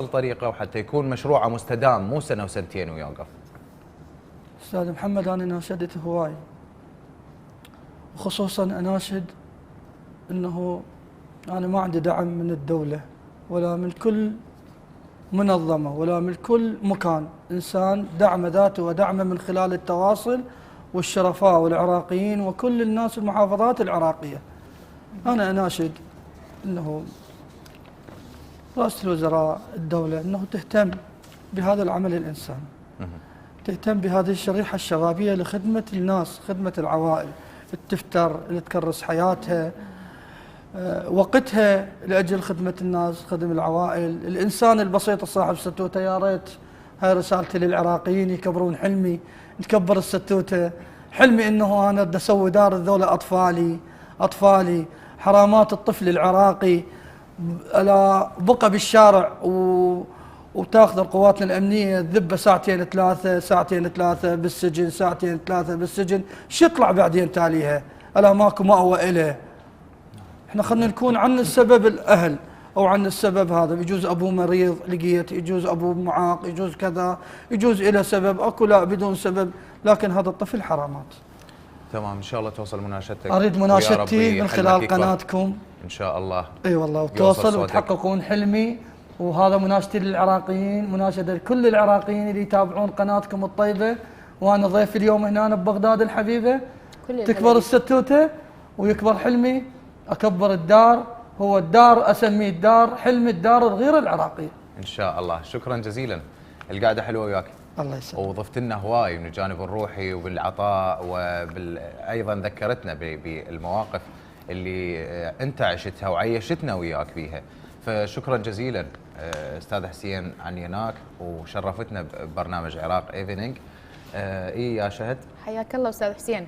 الطريقه وحتى يكون مشروعه مستدام مو سنه وسنتين ويوقف؟ استاذ محمد، انا ناشدت هواي، وخصوصا اناشد انه انا ما عندي دعم من الدوله ولا من كل منظمه ولا من كل مكان. انسان دعم ذاته ودعمه من خلال التواصل والشرفاء والعراقيين وكل الناس المحافظات العراقيه. انا اناشد انه رئاسه الوزراء الدوله انه تهتم بهذا العمل الانساني، تهتم بهذه الشريحة الشبابية لخدمة الناس، خدمة العوائل، التفتر اللي تكرس حياتها، وقتها لأجل خدمة الناس، خدم العوائل، الإنسان البسيط الصاحب ستوتة. يا ريت هاي رسالتي للعراقيين يكبرون حلمي، نكبر الستوتة. حلمي إنه أنا بدي أسوي دار الذولة أطفالي حرامات الطفل العراقي ألا بقى بالشارع وتاخذ القوات الامنيه تذبه ساعتين ثلاثه بالسجن، ساعتين ثلاثه بالسجن، شو يطلع بعدين تاليها؟ الا ماكو مأوى اله. احنا خلينا نكون عن السبب الاهل او عن السبب هذا، يجوز ابوه مريض لقيت، يجوز ابوه معاق، يجوز كذا، يجوز له سبب، اكو لا بدون سبب، لكن هذا الطفل حرامات. تمام، ان شاء الله توصل مناشدتك. اريد مناشدتي من خلال قناتكم ان شاء الله. اي والله، وتوصل وتحققون حلمي. وهذا مناشدتي للعراقيين، مناشدة لكل العراقيين اللي يتابعون قناتكم الطيبة. وأنا ضيف اليوم هنا ببغداد الحبيبة. تكبر الستوتة ويكبر حلمي، أكبر الدار، هو الدار أسميه الدار حلمي، الدار الغير العراقية إن شاء الله. شكرا جزيلا، القعدة حلوة وياك. الله يسلمك. وضفت لنا هواي من الجانب الروحي وبالعطاء، أيضا ذكرتنا بالمواقف اللي أنت عشتها وعيشتنا وياك بيها. فشكرا جزيلا استاذ حسين عنيناك، وشرفتنا ببرنامج عراق ايفنينج. اي يا شهد، حياك الله استاذ حسين.